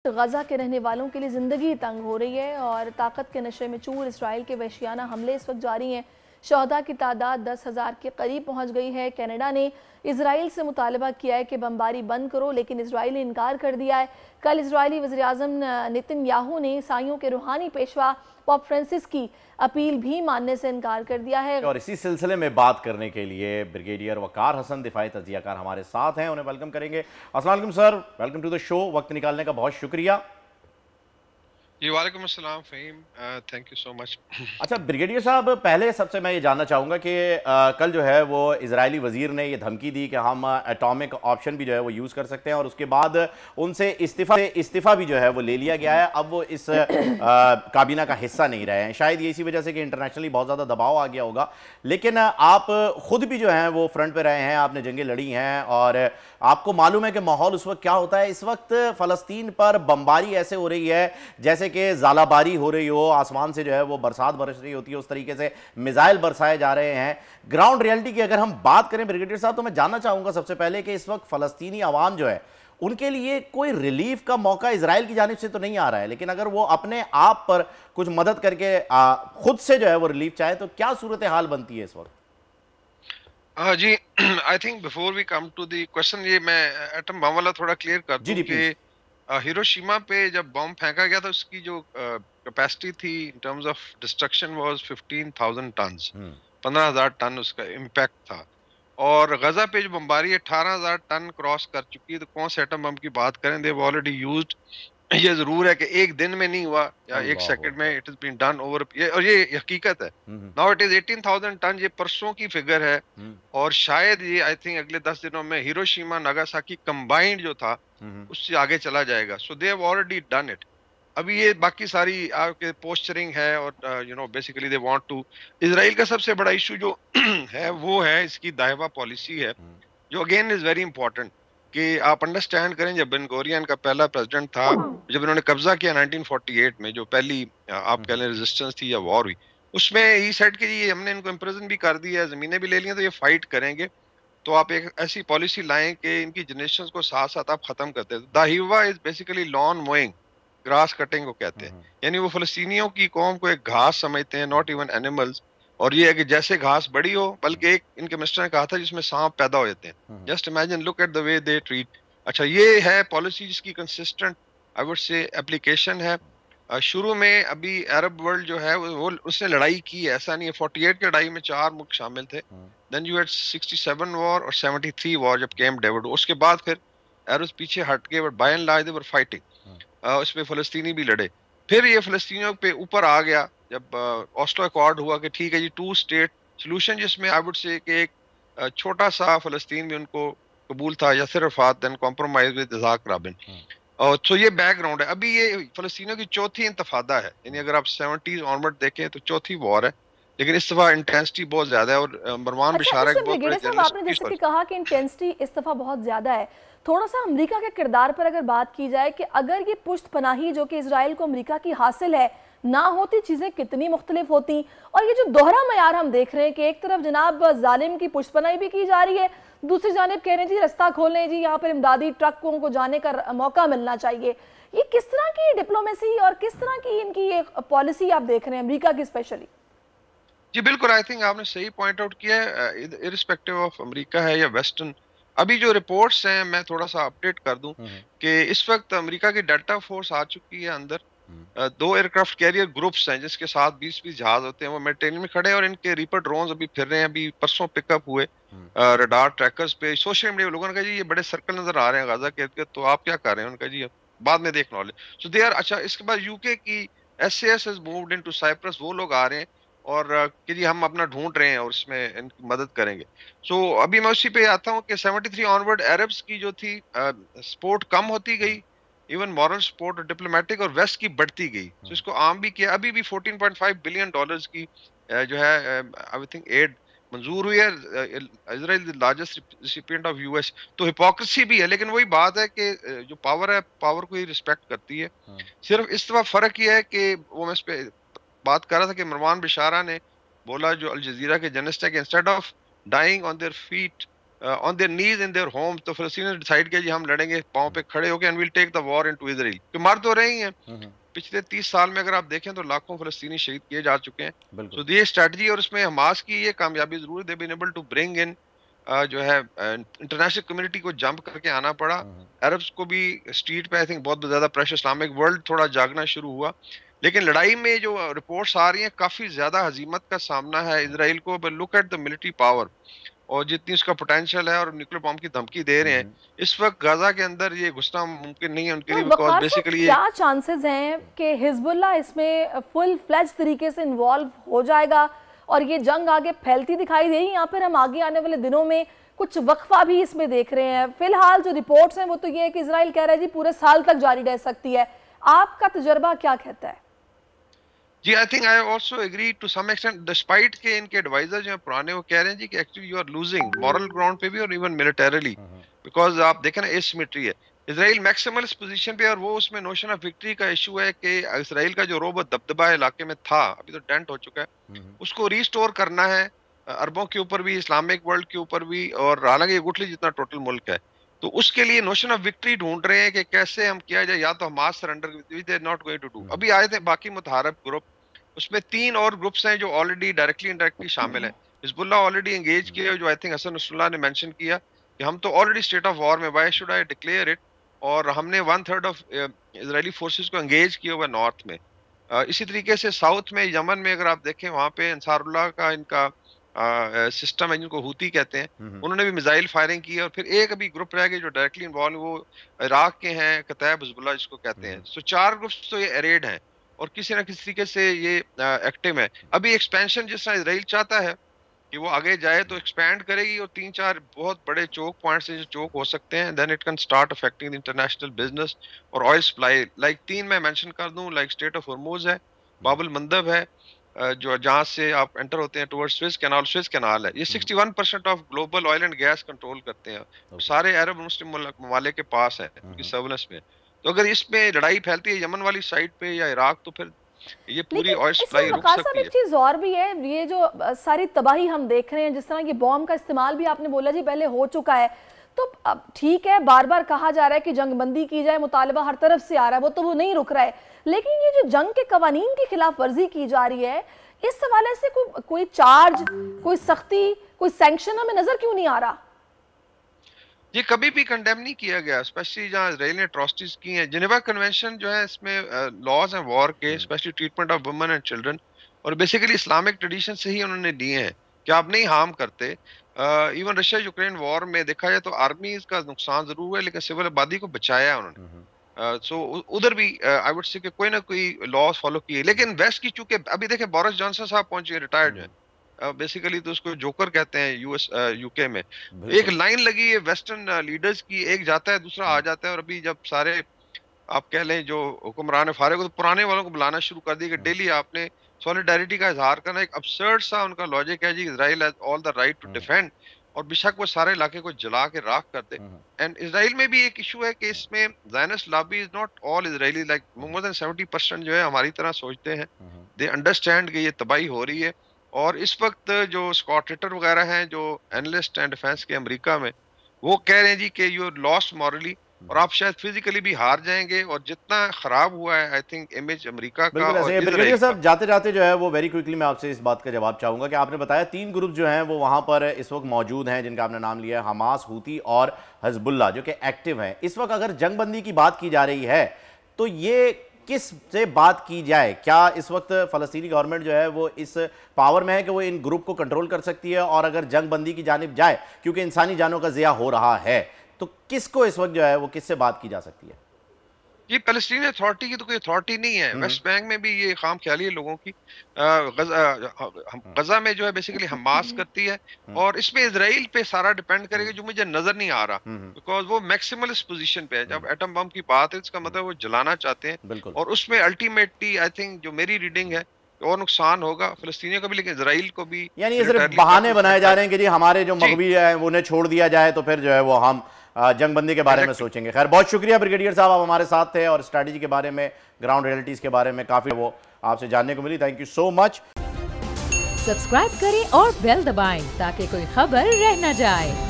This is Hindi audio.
गजा के रहने वालों के लिए ज़िंदगी तंग हो रही है और ताकत के नशे में चूर इसराइल के वहशियाना हमले इस वक्त जारी हैं। शहदा की तादाद 10,000 के करीब पहुंच गई है। कनाडा ने इसराइल से मुतालबा किया है कि बमबारी बंद करो, लेकिन इसराइल ने इनकार कर दिया है। कल इसराइली वज़ीर-ए-आज़म नेतन्याहू ने ईसाइयों के रूहानी पेशवा पोप फ्रांसिस की अपील भी मानने से इनकार कर दिया है। और इसी सिलसिले में बात करने के लिए ब्रिगेडियर वकार हसन दिफाई तजियाकार हमारे साथ हैं, उन्हें वेलकम करेंगे। अस्सलाम वालेकुम sir, welcome to the show. वक्त निकालने का बहुत शुक्रिया। जी वालेकुम अस्सलाम Faheem, thank you so much. अच्छा ब्रिगेडियर साहब, पहले सबसे मैं ये जानना चाहूँगा कि कल जो है वो इजरायली वज़ीर ने ये धमकी दी कि हम एटॉमिक ऑप्शन भी जो है वो यूज़ कर सकते हैं, और उसके बाद उनसे इस्तीफ़ा भी जो है वो ले लिया गया है। अब वो इस काबीना का हिस्सा नहीं रहे हैं, शायद ये इसी वजह से कि इंटरनेशनली बहुत ज़्यादा दबाव आ गया होगा। लेकिन आप ख़ुद भी जो हैं वो फ्रंट पर रहे हैं, आपने जंगें लड़ी हैं और आपको मालूम है कि माहौल उस वक्त क्या होता है। इस वक्त फ़लस्तीन पर बमबारी ऐसे हो रही है जैसे कि ज़ालाबारी हो रही हो, आसमान से जो है वो बरसात बरस रही होती है, उस तरीके से मिसाइल बरसाए जा रहे हैं। ग्राउंड रियलिटी की अगर हम बात करें ब्रिगेडियर साहब, तो मैं जानना चाहूँगा सबसे पहले कि इस वक्त फ़लस्तीनी आवाम जो है उनके लिए कोई रिलीफ का मौका इजराइल की जानिब से तो नहीं आ रहा है, लेकिन अगर वो अपने आप पर कुछ मदद करके खुद से जो है वो रिलीफ चाहे तो क्या सूरत हाल बनती है इस वक्त? जी I think before we come to the question, ये मैं एटम बम वाला थोड़ा क्लियर कर दूं कि हिरोशिमा पे जब बम फेंका गया था उसकी जो कैपेसिटी थी in terms of destruction was 15,000 tons, 15,000 ton उसका इम्पैक्ट था। और गजा पे जो बमबारी 18,000 टन क्रॉस कर चुकी है, तो कौन से एटम बम की बात करें, दे ऑलरेडी यूज्ड। ये जरूर है कि एक दिन में नहीं हुआ या एक सेकंड में, it is been done over, और ये हकीकत है। नाउ इट इज 18,000 टन, ये परसों की फिगर है। और शायद ये आई थिंक अगले 10 दिनों में हिरोशिमा नागासाकी कंबाइंड जो था उससे आगे चला जाएगा। So they have already done it. अभी ये बाकी सारी आपके पोस्चरिंग है और you know basically they want to, Israel का सबसे बड़ा इशू जो है वो है इसकी दाहिवा पॉलिसी है, जो अगेन इज वेरी इंपॉर्टेंट कि आप अंडरस्टैंड करें। जब बेन गोरियन का पहला प्रेसिडेंट था, जब इन्होंने कब्जा किया 1948 में, जो पहली आप कह लें रेजिस्टेंस थी या वॉर हुई, उसमें ही सेड कि जी हमने इनको इम्प्रिजन भी कर दिया है, जमीनें भी ले ली हैं, तो ये फाइट करेंगे। तो आप एक ऐसी पॉलिसी लाएं कि इनकी जनरेशन को साथ साथ आप खत्म करते हैं। Dahiya is basically lawn mowing, grass cutting को कहते हैं, यानी वो फलस्तीनियों की कौम को एक घास समझते हैं, नॉट इवन एनिमल्स। और ये है कि जैसे घास बड़ी हो, बल्कि एक इनके मिनिस्टर ने कहा था जिसमें सांप पैदा हो जाते हैं। Just imagine, look at the way they treat. अच्छा, ये है पॉलिसी जिसकी consistent I would say application है। शुरू में अभी अरब वर्ल्ड जो है वो उसने लड़ाई की है, ऐसा नहीं है। 48 की लड़ाई में 4 मुल्क शामिल थे, देन यू हैड 67 वॉर और 73 वॉर जब कैंप डेविड। उसके बाद फिर अरब पीछे हट गए, but by and large they were fighting. उसमें फलस्तीनी भी लड़े। फिर ये फलस्तीनियों पे ऊपर आ गया जब ऑस्लो अकॉर्ड हुआ कि ठीक है जी 2 स्टेट सोल्यूशन, जिसमें आई वुड से कि एक छोटा सा फलस्तीन भी उनको कबूल था, Yasser Arafat, then compromise with Yitzhak Rabin. और तो ये बैकग्राउंड है। अभी ये फलस्तीनियों की चौथी इंतफादा है, यानी अगर आप 70s ऑनवर्ड देखें तो चौथी वॉर है, लेकिन इस दफा इंटेंसिटी बहुत ज्यादा है। और मरवान बिशारा के बहुत बड़े जर्नलिस्ट, आपने जैसे कि कहा कि इंटेंसिटी इस दफा बहुत ज्यादा है, थोड़ा सा अमेरिका के किरदार पर अगर बात की जाए कि अगर ये पुष्ट पनाही जो कि इजराइल को अमेरिका की हासिल है ना होती, चीजें कितनी मुख्तलिफ होती। और ये जो दोहरा मयार हम देख रहे हैं कि एक तरफ जनाब जालिम की पुष्ट पनाही भी की जा रही है, दूसरी जानिब कह रहे हैं जी रास्ता खोलें जी, यहाँ पर इमदादी ट्रकों को जाने का मौका मिलना चाहिए। ये किस तरह की डिप्लोमेसी और किस तरह की इनकी ये पॉलिसी आप देख रहे हैं अमेरिका की स्पेशली? जी बिल्कुल, आई थिंक आपने सही पॉइंट आउट किया है, इरिस्पेक्टिव ऑफ अमेरिका है या वेस्टर्न। अभी जो रिपोर्ट्स हैं मैं थोड़ा सा अपडेट कर दूं कि इस वक्त अमेरिका की डेल्टा फोर्स आ चुकी है अंदर। 2 एयरक्राफ्ट कैरियर ग्रुप्स हैं जिसके साथ 20-20 जहाज होते हैं, वो मेडिटेरियन में खड़े हैं और इनके रीपर ड्रोन्स अभी फिर रहे हैं। अभी परसों पिकअप हुए रडार ट्रैकर्स पे। सोशल मीडिया लोगों ने कहा जी ये बड़े सर्कल नजर आ रहे हैं गाजा के, तो आप क्या कर रहे हैं? उनका जी बाद में देखना वाले। So they are. अच्छा, इसके बाद यूके की SAS has moved into Cyprus, वो लोग आ रहे हैं और कि जी हम अपना ढूंढ रहे हैं और इसमें इनकी मदद करेंगे। सो अभी मैं उसी पे आता हूँ कि 73 ऑनवर्ड अरब्स की जो थी सपोर्ट कम होती गई, इवन मॉरल सपोर्ट और डिप्लोमेटिक, और वेस्ट की बढ़ती गई। तो इसको आम भी किया। अभी भी 14.5 बिलियन डॉलर्स की जो है आई थिंक एड मंजूर हुई है। Israel the largest recipient of US। तो हिपोक्रेसी भी है, लेकिन वही बात है कि जो पावर है, पावर को ही रिस्पेक्ट करती है। सिर्फ इस दफा फर्क ये है कि वो मैं इस पे बात कर रहा था कि मरवान बिशारा ने बोला, जो अल जजीरा के जर्नलिस्ट है, कि instead of dying on their feet on their knees in their home, तो फिलिस्तीनियंस डिसाइड किया जी हम लड़ेंगे पांव पे खड़े होकर, and will take the war into Israel. तो मर तो रहे ही हैं, पिछले 30 साल में अगर आप देखें तो लाखों फिलिस्तीनी शहीद किए जा चुके हैं। तो ये स्ट्रेटजी और उसमें हमास की ये कामयाबी जरूर, they been able to bring in जो है इंटरनेशनल कम्युनिटी को जंप करके आना पड़ा। अरब्स को भी स्ट्रीट पे आई थिंक बहुत ज्यादा प्रेशर, इस्लामिक वर्ल्ड थोड़ा जागना शुरू हुआ, लेकिन लड़ाई में जो रिपोर्ट्स आ रही हैं काफी ज्यादा हजीमत का सामना है इसराइल को। But look at the military power और जितनी उसका पोटेंशियल है, और न्यूक्लियर बॉम्ब की धमकी दे रहे हैं इस वक्त गाजा के अंदर, ये घुसना मुमकिन नहीं है उनके लिए, बिकॉज़ बेसिकली क्या चांसेस हैं कि हिजबुल्लाह इसमें फुल फ्लेज तरीके से इन्वॉल्व हो जाएगा और ये जंग आगे फैलती दिखाई देगी, या फिर हम आगे आने वाले दिनों में कुछ वक्फा भी इसमें देख रहे हैं? फिलहाल जो रिपोर्ट्स हैं वो तो ये है कि इजराइल कह रहा है जी पूरे साल तक जारी रह सकती है। आपका तजुर्बा क्या कहता है? जी, I think I also agree to some extent, despite के इनके एडवाइजर जो हैं पुराने, वो कह रहे हैं जी कि actually you are losing moral ground पे भी और इवन मिलिटरीली, बिकॉज आप देखें ना एसिमेट्री है। इजराइल मैक्सिमलिस्ट पोजीशन पे, और वो उसमें नोशन ऑफ विक्ट्री का इशू है कि इजराइल का जो रोब दबदबा इलाके में था, अभी तो डेंट हो चुका है, उसको रिस्टोर करना है अरबों के ऊपर भी, इस्लामिक वर्ल्ड के ऊपर भी, और हालांकि ये गुठली जितना टोटल मुल्क है, तो उसके लिए नोशन ऑफ विक्ट्री ढूंढ रहे हैं कि कैसे हम किया जाए। या तो Hamas surrender, they are not going to do. अभी आए थे बाकी मुतहारब ग्रुप, उसमें 3 और ग्रुप्स हैं जो ऑलरेडी डायरेक्टली इनडायरेक्टली शामिल हैं। हिजबुल्लाह ऑलरेडी एंगेज किया, जो आई थिंक हसन नसरुल्लाह ने मेंशन किया कि हम तो ऑलरेडी स्टेट ऑफ वॉर में, why should I declare it, और हमने 1/3 ऑफ इजरायली फोर्सेस को एंगेज किया हुआ नॉर्थ में। इसी तरीके से साउथ में, यमन में अगर आप देखें, वहाँ पे अंसारुल्लाह का इनका सिस्टम है जिनको हूती कहते हैं, उन्होंने भी मिसाइल फायरिंग की। और फिर एक अभी ग्रुप रह गए जो डायरेक्टली इन्वॉल्व, वो इराक के हैं, कतैब हिजबुल्लाह जिसको कहते हैं। सो 4 ग्रुप्स तो ये एरेड हैं और किसी ना किसी तरीके से ये एक्टिव है। अभी एक्सपेंशन जिस तरह इजराइल चाहता है कि वो आगे जाए तो एक्सपैंड करेगी, और 3-4 बहुत बड़े चोक पॉइंट्स जो चोक हो सकते हैं, then it can start affecting the international business और ऑयल सप्लाई। लाइक 3 मैं मेंशन कर दूं, लाइक स्टेट ऑफ हॉर्मुज है, बाबुल मंदब है, जो जहां से आप एंटर होते हैं टुवर्ड्स स्विस कैनाल है, ये 61% of global oil and gas control करते हैं। सारे अरब मुस्लिम ममालिक के पास है, उनकी सर्विलेंस में। तो अगर इसमें लड़ाई फैलती है यमन वाली साइड पे या इराक, तो फिर ये पूरी ऑयल सप्लाई रुक सकती है। एक चीज और भी है, ये जो सारी तबाही हम देख रहे हैं, जिस तरह ये बॉम्ब का इस्तेमाल भी आपने बोला जी पहले हो चुका है, तो अब ठीक है बार बार कहा जा रहा है कि जंगबंदी की जाए, मुतालबा हर तरफ से आ रहा है, वो नहीं रुक रहा है, लेकिन ये जो जंग के कवानीन की खिलाफ वर्जी की जा रही है, इस हवाले से कोई चार्ज, कोई सख्ती, कोई सैंक्शन हमें नजर क्यों नहीं आ रहा? ये कभी भी कंडेम नहीं किया गया, स्पेशली जहाँ इजराइल ने अट्रॉसिटीज की हैं। जिनेवा कन्वेंशन जो है, इसमें लॉज हैं वॉर के, specially treatment of women and children, और बेसिकली इस्लामिक ट्रेडिशन से ही उन्होंने दिए हैं कि आप नहीं हार्म करते। इवन रशिया यूक्रेन वॉर में देखा जाए तो आर्मी का नुकसान जरूर है, लेकिन सिविल आबादी को बचाया उन्होंने। सो उधर भी आई वुड से कोई ना कोई लॉज फॉलो किए। लेकिन वेस्ट की, चूंकि अभी देखें बोरिस जॉनसन साहब पहुंचे, रिटायर्ड हैं, बेसिकली तो उसको जोकर कहते हैं यूके में। एक लाइन लगी है वेस्टर्न लीडर्स की, एक जाता है दूसरा आ जाता है, और अभी जब सारे आप कह लें जो हुक्मरान फारे को, तो पुराने वालों को बुलाना शुरू कर दिया कि डेली आपने सॉलिडारिटी का इजहार करना। एक अब्सर्ड सा उनका लॉजिक है जी, Israel has all the right to defend, और बेशक वो सारे इलाके को जला के राख कर दे। एंड इजराइल में भी एक इशू है कि इसमें Zionist lobby is not all Israeli, like more than 70% जो है हमारी तरह सोचते हैं, दे अंडरस्टैंड कि ये तबाही हो रही है। और इस वक्त जो स्कॉट रिटर वगैरह हैं, जो एनालिस्ट एंड डिफेंस के अमेरिका में, वो कह रहे हैं जी कि यू लॉस्ट मॉरली, और आप शायद फिजिकली भी हार जाएंगे। और जितना खराब हुआ है आई थिंक इमेज अमेरिका का। और ब्रिगेडियर साहब, जाते जाते जो है वो वेरी क्विकली मैं आपसे इस बात का जवाब चाहूंगा कि आपने बताया 3 ग्रुप जो हैं वो वहां पर इस वक्त मौजूद हैं, जिनका आपने नाम लिया है, हमास, हूती और हिजबुल्लाह, जो कि एक्टिव हैं इस वक्त। अगर जंगबंदी की बात की जा रही है तो ये किस से बात की जाए? क्या इस वक्त फ़लस्तीनी गवर्नमेंट जो है वो इस पावर में है कि वो इन ग्रुप को कंट्रोल कर सकती है? और अगर जंगबंदी की जानिब जाए, क्योंकि इंसानी जानों का ज़िया हो रहा है, तो किसको इस वक्त जो है वो किससे बात की जा सकती है? ये पैलेस्टीनी अथॉरिटी की तो कोई अथॉरिटी नहीं है। वेस्ट बैंक में भी ये खाम ख्याली है लोगों की। गजा में जो है बेसिकली हमास करती है, और इसमें इजराइल पे सारा डिपेंड करेगा, जो मुझे नजर नहीं आ रहा, बिकॉज वो मैक्सिमलिस्ट पोजीशन पे है। जब एटम बम की बात है, इसका मतलब वो जलाना चाहते हैं, और उसमें अल्टीमेटली आई थिंक जो मेरी रीडिंग है, और नुकसान होगा फिलिस्तीनियों का भी, लेकिन इजराइल को भी। यानी ये सिर्फ बहाने बनाए जा रहे हैं कि जी हमारे जो मगवी है उन्हें छोड़ दिया जाए, तो फिर जो है वो हम जंगबंदी के बारे में सोचेंगे। खैर, बहुत शुक्रिया ब्रिगेडियर साहब, आप हमारे साथ थे और स्ट्रैटेजी के बारे में, ग्राउंड रियलिटीज के बारे में काफी वो आपसे जानने को मिली। Thank you so much. Subscribe करें और बेल दबाएं ताकि कोई खबर रह न जाए।